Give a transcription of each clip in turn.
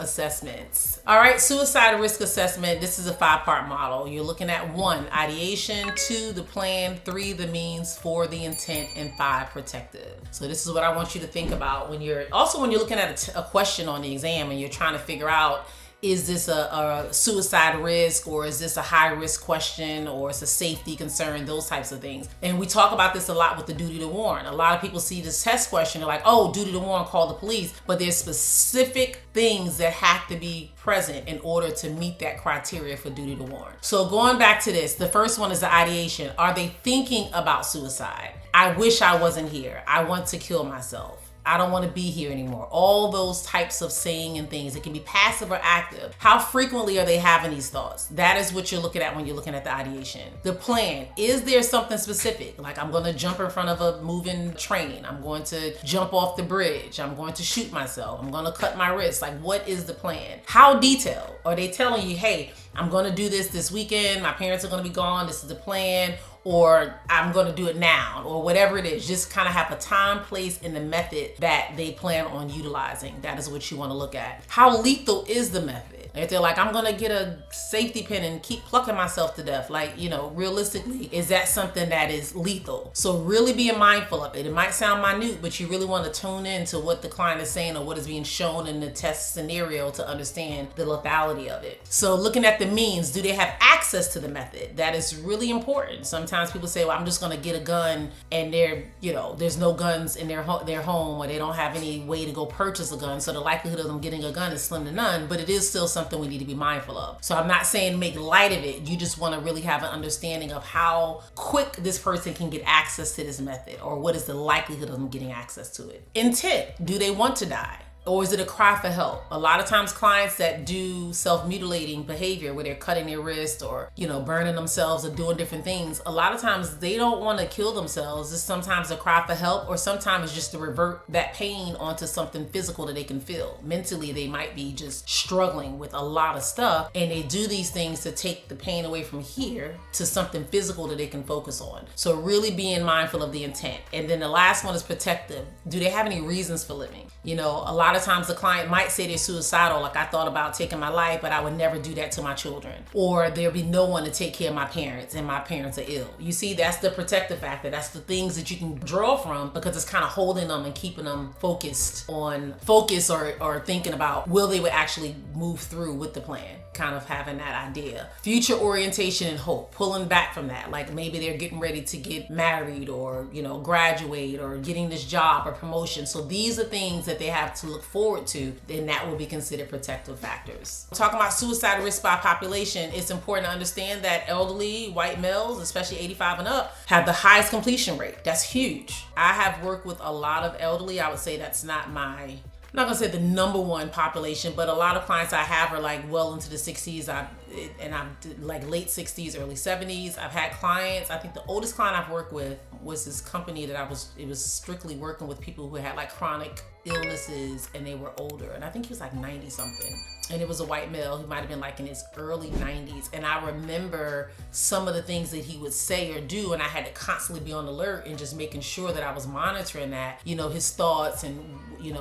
assessments. All right, suicide risk assessment. This is a 5-part model. You're looking at 1, ideation, 2, the plan, 3, the means, 4, the intent, and 5, protective. So this is what I want you to think about when you're looking at a question on the exam and you're trying to figure out, is this a suicide risk, or is this a high risk question, or it's a safety concern, those types of things. And we talk about this a lot with the duty to warn. A lot of people see this test question, they're like, oh, duty to warn, call the police. But there's specific things that have to be present in order to meet that criteria for duty to warn. So going back to this, the first one is the ideation. Are they thinking about suicide? I wish I wasn't here. I want to kill myself. I don't want to be here anymore. All those types of saying and things. It can be passive or active. How frequently are they having these thoughts? That is what you're looking at when you're looking at the ideation. The plan. Is there something specific? Like, I'm going to jump in front of a moving train. I'm going to jump off the bridge. I'm going to shoot myself. I'm going to cut my wrist. Like, what is the plan? How detailed? Are they telling you, hey, I'm going to do this weekend. My parents are going to be gone. This is the plan. Or I'm going to do it now, or whatever it is. Just kind of have a time, place, and the method that they plan on utilizing. That is what you want to look at. How lethal is the method? If they're like, I'm going to get a safety pin and keep plucking myself to death, like, realistically, is that something that is lethal? So really being mindful of it. It might sound minute, but you really want to tune in to what the client is saying or what is being shown in the test scenario to understand the lethality of it. So looking at the means, do they have access to the method? That is really important. Sometimes people say, well, I'm just going to get a gun, and there's no guns in their home, or they don't have any way to go purchase a gun. So the likelihood of them getting a gun is slim to none, but it is still something we need to be mindful of. So I'm not saying make light of it. You just want to really have an understanding of how quick this person can get access to this method, or what is the likelihood of them getting access to it. Intent. Do they want to die? Or is it a cry for help? A lot of times clients that do self-mutilating behavior where they're cutting their wrist or, burning themselves or doing different things, a lot of times they don't want to kill themselves. It's sometimes a cry for help, or sometimes it's just to revert that pain onto something physical that they can feel. Mentally, they might be just struggling with a lot of stuff, and they do these things to take the pain away from here to something physical that they can focus on. So really being mindful of the intent. And then the last one is protective. Do they have any reasons for living? A lot of times the client might say they're suicidal, like, I thought about taking my life, but I would never do that to my children. Or there'll be no one to take care of my parents, and my parents are ill. You see, that's the protective factor. That's the things that you can draw from, because it's kind of holding them and keeping them focus or thinking about, will they would actually move through with the plan? Kind of having that idea. Future orientation and hope, pulling back from that. Like, maybe they're getting ready to get married, or, graduate, or getting this job or promotion. So these are things that they have to look forward to, then that will be considered protective factors. Talking about suicide risk by population, it's important to understand that elderly white males, especially 85 and up, have the highest completion rate. That's huge. I have worked with a lot of elderly. I would say that's not I'm not gonna say the number one population, but a lot of clients I have are like well into the 60s. I'm like late 60s, early 70s. I've had clients, I think the oldest client I've worked with was this company that it was strictly working with people who had like chronic illnesses, and they were older. And I think he was like 90 something. And it was a white male. He might have been like in his early 90s. And I remember some of the things that he would say or do, and I had to constantly be on alert and just making sure that I was monitoring that, his thoughts and,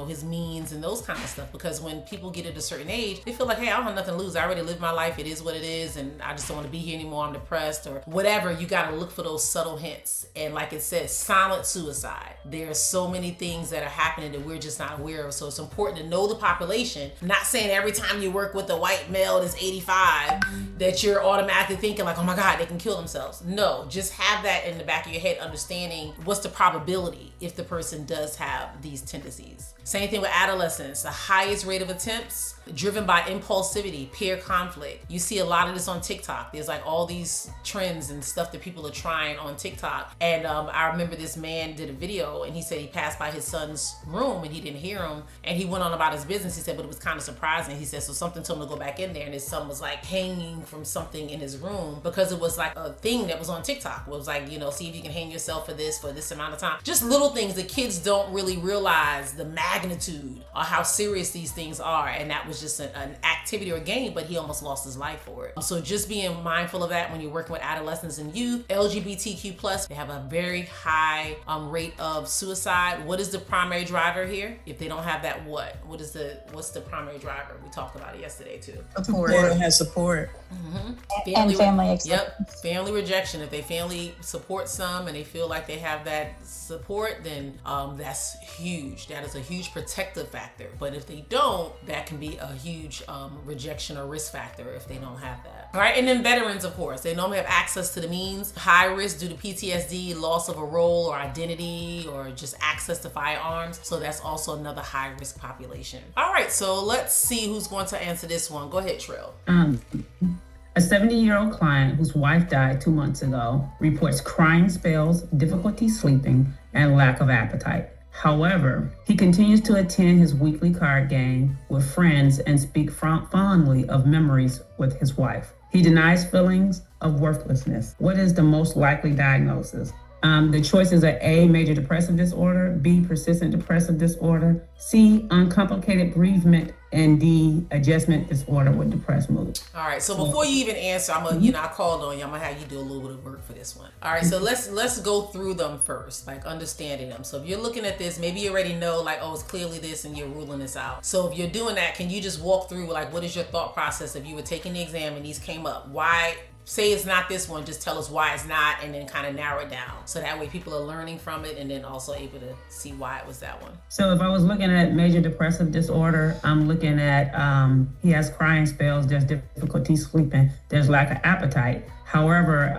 his means and those kind of stuff. Because when people get at a certain age, they feel like, hey, I don't have nothing to lose. I already lived my life. It is what it is. And I just don't want to be here anymore. I'm depressed or whatever. You got to look for those subtle hints. And like it says, silent suicide. There are so many things that are happening that we're just not aware of. So it's important to know the population. I'm not saying every time you work with a white male that's 85 that you're automatically thinking like, oh my God, they can kill themselves. No, just have that in the back of your head, understanding what's the probability if the person does have these tendencies. Same thing with adolescents. The highest rate of attempts driven by impulsivity, peer conflict. You see a lot of this on TikTok. There's like all these trends and stuff that people are trying on TikTok. And I remember this man did a video, and he said he passed by his son's room and he didn't hear him. And he went on about his business. He said, but it was kind of surprising. He said, so something told him to go back in there, and his son was like hanging from something in his room because it was like a thing that was on TikTok. It was like, see if you can hang yourself for this amount of time. Just little things that kids don't really realize the magnitude or how serious these things are. And that was just an activity or game, but he almost lost his life for it. So just being mindful of that when you're working with adolescents and youth. LGBTQ+, they have a very high rate of suicide. What is the primary driver here? If they don't have that, what's the primary driver? We talked talked about it yesterday too. Support. Has support. And family acceptance. Yep, family rejection. If they family support some and they feel like they have that support, then that's huge. That is a huge protective factor. But if they don't, that can be a huge rejection or risk factor if they don't have that. All right, and then veterans, of course, they normally have access to the means. High risk due to PTSD, loss of a role or identity, or just access to firearms. So that's also another high risk population. All right, so let's see who's going to answer this one. Go ahead, Trill. A 70-year-old client whose wife died 2 months ago reports crying spells, difficulty sleeping, and lack of appetite. However, he continues to attend his weekly card game with friends and speak fondly of memories with his wife. He denies feelings of worthlessness. What is the most likely diagnosis? The choices are A, major depressive disorder, B, persistent depressive disorder, C, uncomplicated bereavement, and D, adjustment disorder with depressed mood. All right, so before you even answer, I'm gonna, I called on you. I'm gonna have you do a little bit of work for this one. All right, so let's go through them first, like understanding them. So if you're looking at this, maybe you already know, like, oh, it's clearly this, and you're ruling this out. So if you're doing that, can you just walk through, like, what is your thought process if you were taking the exam and these came up? Why? Say it's not this one, just tell us why it's not, and then kind of narrow it down. So that way people are learning from it and then also able to see why it was that one. So if I was looking at major depressive disorder, I'm looking at, he has crying spells, there's difficulty sleeping, there's lack of appetite. However,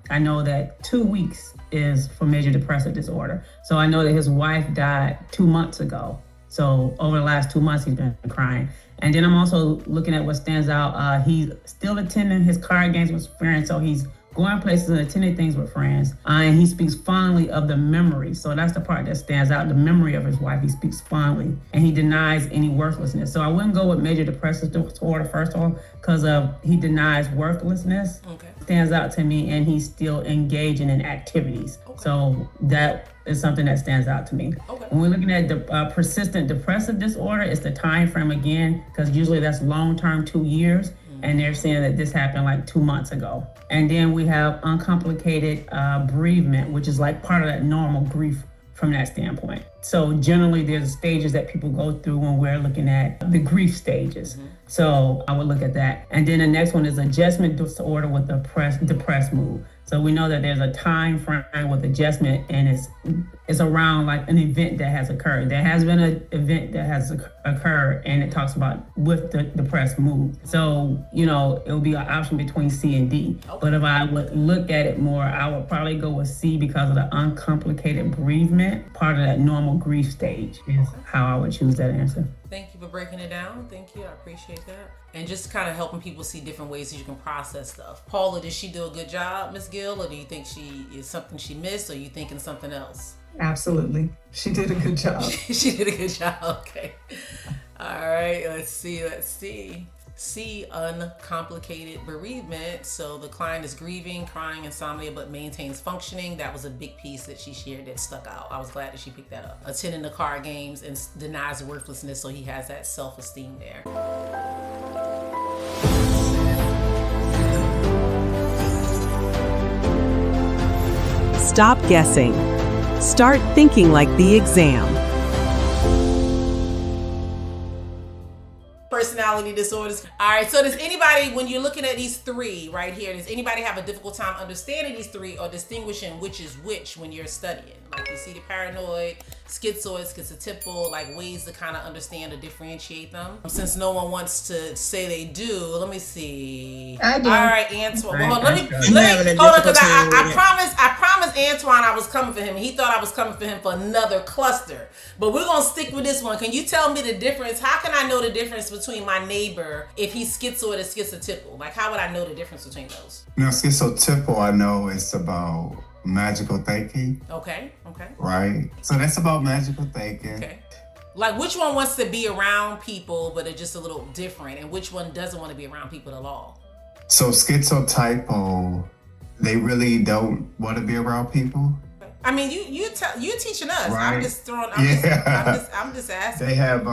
I know that 2 weeks is for major depressive disorder. So I know that his wife died 2 months ago. So over the last 2 months, he's been crying. And then I'm also looking at what stands out. He's still attending his card games with friends. So he's going places and attending things with friends. And he speaks fondly of the memory. So that's the part that stands out, the memory of his wife. He speaks fondly. And he denies any worthlessness. So I wouldn't go with major depressive disorder first of all, because he denies worthlessness. Okay. Stands out to me, and he's still engaging in activities. Okay. So that is something that stands out to me. Okay. When we're looking at the persistent depressive disorder, it's the time frame again, because usually that's long-term, 2 years. And they're saying that this happened like 2 months ago. And then we have uncomplicated bereavement, which is like part of that normal grief from that standpoint. So generally there's stages that people go through when we're looking at the grief stages. So I would look at that. And then the next one is adjustment disorder with depressed mood. So we know that there's a time frame with adjustment, and it's around like an event that has occurred. There has been an event that has occurred, and it talks about with the depressed mood. So, it will be an option between C and D. Okay. But if I would look at it more, I would probably go with C because of the uncomplicated bereavement, part of that normal grief stage is how I would choose that answer. Thank you for breaking it down. Thank you. I appreciate that. And just kind of helping people see different ways that you can process stuff. Paula, did she do a good job, Ms. Gill, or do you think she is something she missed, or are you thinking something else? Absolutely. She did a good job. She did a good job. Okay. All right. Let's see. C, uncomplicated bereavement. So the client is grieving, crying, insomnia, but maintains functioning. That was a big piece that she shared that stuck out. I was glad that she picked that up. Attending the card games and denies worthlessness, so he has that self-esteem there. Stop guessing. Start thinking like the exam. Personality disorders. All right, so does anybody, when you're looking at these three right here, does anybody have a difficult time understanding these three or distinguishing which is which when you're studying? Like you see the paranoid, schizoid, schizotypal, like ways to kind of understand or differentiate them? Since no one wants to say they do, let me see. I do. All right, Antoine. Well, let me hold on, because I promised Antoine I was coming for him. He thought I was coming for him for another cluster. But we're going to stick with this one. Can you tell me the difference? How can I know the difference between my neighbor if he's schizoid or schizotypal? Like, how would I know the difference between those? Schizotypal, I know it's about magical thinking. Okay. Right? So that's about magical thinking. Okay. Like, which one wants to be around people but are just a little different, and which one doesn't want to be around people at all? So schizotypal, they really don't want to be around people. I mean, you teaching us. Right. I'm just throwing. I'm just asking. They have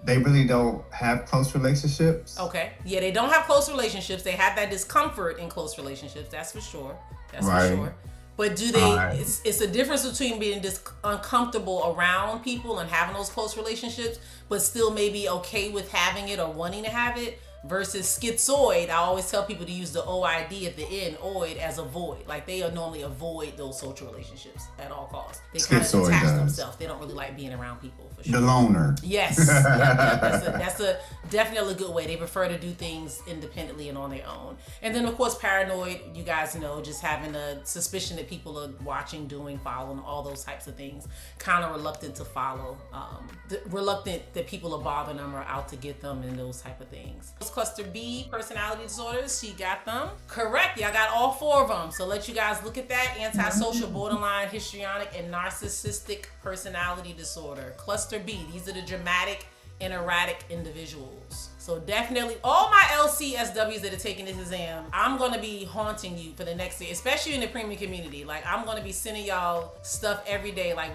they really don't have close relationships. Okay. Yeah, they don't have close relationships. They have that discomfort in close relationships. That's for sure. For sure. But do they, it's a difference between being just uncomfortable around people and having those close relationships, but still maybe okay with having it or wanting to have it, versus schizoid. I always tell people to use the OID at the end, oid, as avoid. Like they normally avoid those social relationships at all costs. They kind of detach themselves. They don't really like being around people, for sure. The loner. Yes. That's a definitely good way. They prefer to do things independently and on their own. And then of course paranoid, you guys know, just having a suspicion that people are watching, doing, following, all those types of things. Kind of reluctant to follow. Reluctant that people are bothering them or out to get them and those type of things. Cluster B, personality disorders, she got them. Correct, y'all got all 4 of them. So let you guys look at that. Antisocial, borderline, histrionic, and narcissistic personality disorder. Cluster B, these are the dramatic and erratic individuals. So definitely, all my LCSWs that are taking this exam, I'm gonna be haunting you for the next year, especially in the premium community. Like I'm gonna be sending y'all stuff every day. Like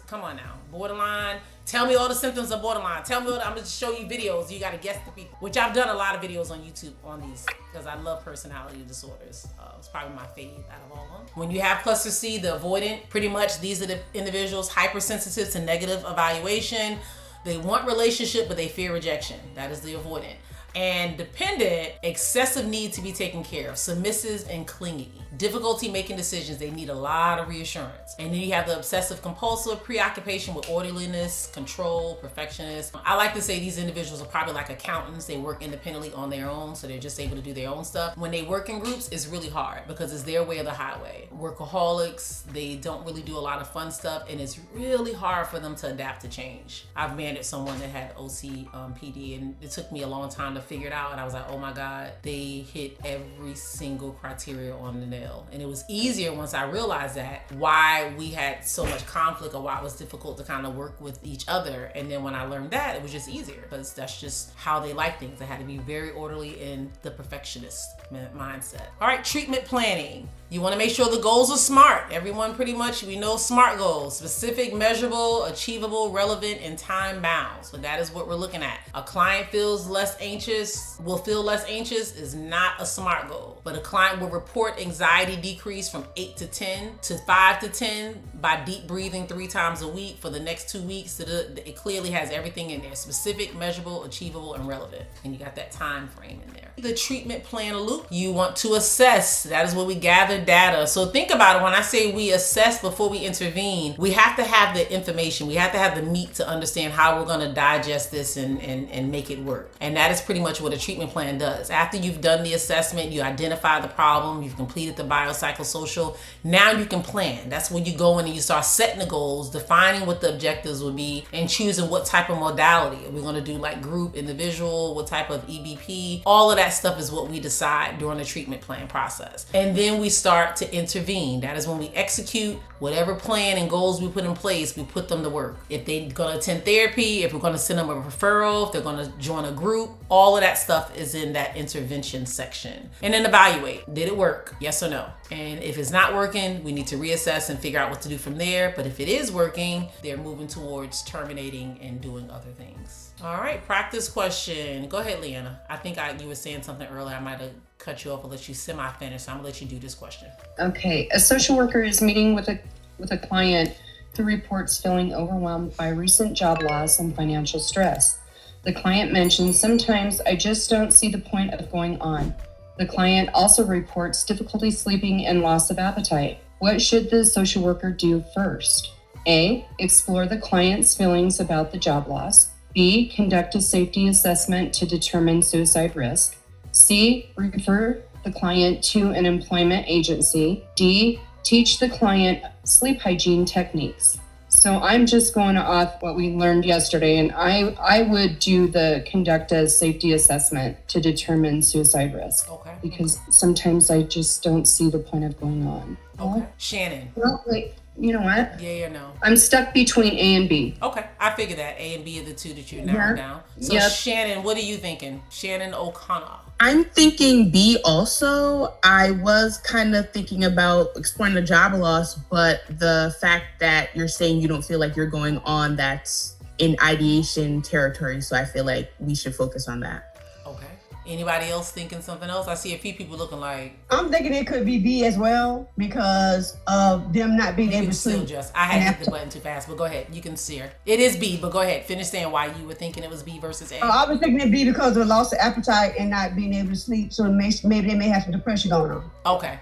come on now, borderline. Tell me all the symptoms of borderline. Tell me I'm gonna show you videos. You gotta guess the people, which I've done a lot of videos on YouTube on these because I love personality disorders. It's probably my favorite out of all of them. When you have cluster C, the avoidant, pretty much these are the individuals hypersensitive to negative evaluation. They want relationship, but they fear rejection. That is the avoidant. And dependent, excessive need to be taken care of, submissive and clingy, difficulty making decisions. They need a lot of reassurance. And then you have the obsessive compulsive, preoccupation with orderliness, control, perfectionist. I like to say these individuals are probably like accountants. They work independently on their own, so they're just able to do their own stuff. When they work in groups, it's really hard because it's their way or the highway. Workaholics, they don't really do a lot of fun stuff, and it's really hard for them to adapt to change. I've managed someone that had OCPD, and it took me a long time to figure it out, and I was like, oh my God, they hit every single criteria on the nail. And it was easier once I realized that, why we had so much conflict or why it was difficult to kind of work with each other. And then when I learned that, it was just easier because that's just how they like things. They had to be very orderly in the perfectionist mindset. All right, treatment planning. You want to make sure the goals are SMART. Everyone pretty much, we know SMART goals: specific, measurable, achievable, relevant, and time bound. So that is what we're looking at. A client feels less anxious, will feel less anxious is not a SMART goal. But a client will report anxiety decrease from 8 to 10 to 5 to 10 by deep breathing 3 times a week for the next 2 weeks. It clearly has everything in there: specific, measurable, achievable, and relevant. And you got that time frame in there. The treatment plan loop, you want to assess. That is where we gather data. So think about it. When I say we assess before we intervene, we have to have the information. We have to have the meat to understand how we're going to digest this and make it work. And that is pretty much what a treatment plan does. After you've done the assessment, you identify the problem, you've completed the biopsychosocial, now you can plan. That's when you go in and you start setting the goals, defining what the objectives will be, and choosing what type of modality. Are we going to do like group, individual, what type of EBP? All of that stuff is what we decide during the treatment plan process. And then we start to intervene. That is when we execute whatever plan and goals we put in place, we put them to work. If they're going to attend therapy, if we're going to send them a referral, if they're going to join a group, all of that stuff is in that intervention section. And then evaluate. Did it work? Yes or no? And if it's not working, we need to reassess and figure out what to do from there. But if it is working, they're moving towards terminating and doing other things. All right, practice question. Go ahead, Leanna. I think you were saying something earlier. I might have cut you off or let you semi-finish, so I'm gonna let you do this question. Okay, a social worker is meeting with a client who reports feeling overwhelmed by recent job loss and financial stress. The client mentions, sometimes I just don't see the point of going on. The client also reports difficulty sleeping and loss of appetite. What should the social worker do first? A, explore the client's feelings about the job loss. B, conduct a safety assessment to determine suicide risk. C, refer the client to an employment agency. D, teach the client sleep hygiene techniques. So I'm just going off what we learned yesterday, and I would do the conduct a safety assessment to determine suicide risk. Okay. Because sometimes I just don't see the point of going on. Okay. Shannon. Well, wait, you know what? Yeah or no? I'm stuck between A and B. Okay, I figured that A and B are the two that you narrowed down. So Shannon, what are you thinking? Shannon O'Connor. I'm thinking B also. I was kind of thinking about exploring the job loss, but the fact that you're saying you don't feel like you're going on, that's in ideation territory. So I feel like we should focus on that. Okay. Anybody else thinking something else? I see a few people looking like. I'm thinking it could be B as well because of them not being able to sleep. I had hit the button too fast, but go ahead. You can steer. It is B, but go ahead. Finish saying why you were thinking it was B versus A. I was thinking it B because of loss of appetite and not being able to sleep. So maybe they may have some depression going on. Okay.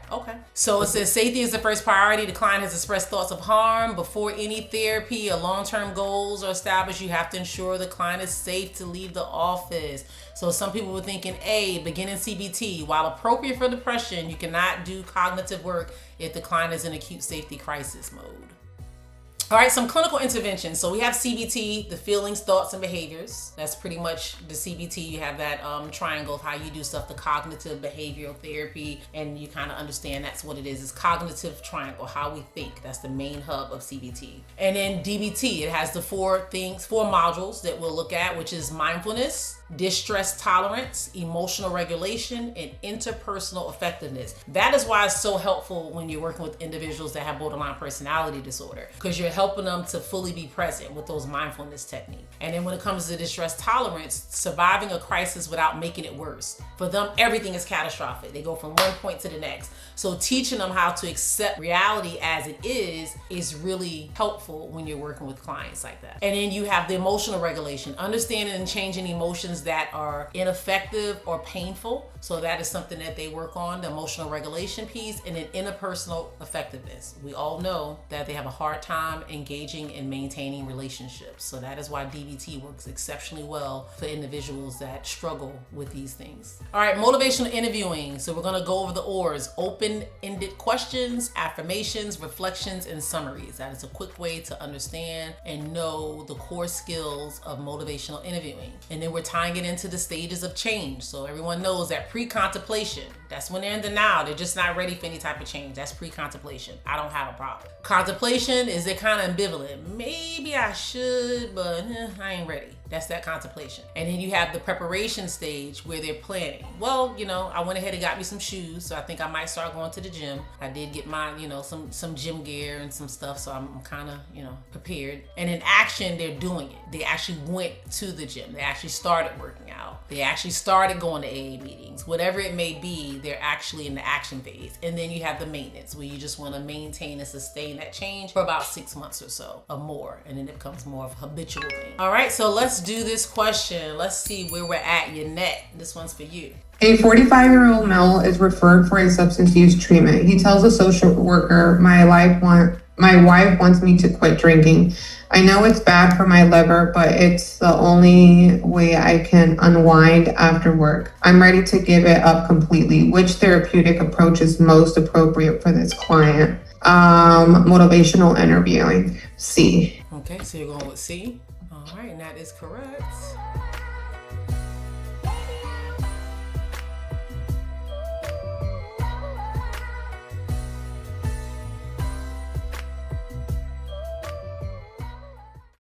So it says safety is the first priority. The client has expressed thoughts of harm. Before any therapy or long-term goals are established, you have to ensure the client is safe to leave the office. So some people were thinking A, beginning CBT. While appropriate for depression, you cannot do cognitive work if the client is in acute safety crisis mode. All right, some clinical interventions. So we have CBT, the feelings, thoughts, and behaviors. That's pretty much the CBT. You have that triangle of how you do stuff, the cognitive behavioral therapy, and you kind of understand that's what it is. It's cognitive triangle, how we think. That's the main hub of CBT. And then DBT, it has the four modules that we'll look at, which is mindfulness, distress tolerance, emotional regulation, and interpersonal effectiveness. That is why it's so helpful when you're working with individuals that have borderline personality disorder, because you're helping them to fully be present with those mindfulness techniques. And then when it comes to distress tolerance, surviving a crisis without making it worse. For them, everything is catastrophic. They go from one point to the next. So teaching them how to accept reality as it is really helpful when you're working with clients like that. And then you have the emotional regulation, understanding and changing emotions that are ineffective or painful. So that is something that they work on, the emotional regulation piece, and then interpersonal effectiveness. We all know that they have a hard time engaging and maintaining relationships. So that is why DBT works exceptionally well for individuals that struggle with these things. All right, motivational interviewing. So we're gonna go over the ORs, open-ended questions, affirmations, reflections, and summaries. That is a quick way to understand and know the core skills of motivational interviewing. And then we're tying it into the stages of change. So everyone knows that pre-contemplation, that's when they're in denial. They're just not ready for any type of change. That's pre-contemplation. I don't have a problem. Contemplation is they're kind of ambivalent. Maybe I should, but I ain't ready. That's that contemplation. And then you have the preparation stage where they're planning. Well, I went ahead and got me some shoes, so I think I might start going to the gym. I did get my, some gym gear and some stuff, so I'm kind of, prepared. And in action, they're doing it. They actually went to the gym. They actually started working out. They actually started going to AA meetings. Whatever it may be, they're actually in the action phase. And then you have the maintenance, where you just want to maintain and sustain that change for about 6 months or so or more. And then it becomes more of a habitual thing. All right, so let's do this question. Let's see where we're at. Yannette, this one's for you. A 45-year-old male is referred for a substance use treatment. He tells a social worker, my wife wants me to quit drinking. I know it's bad for my liver, but it's the only way I can unwind after work. I'm ready to give it up completely. Which therapeutic approach is most appropriate for this client? Motivational interviewing. C. Okay, so you're going with C. All right, and that is correct.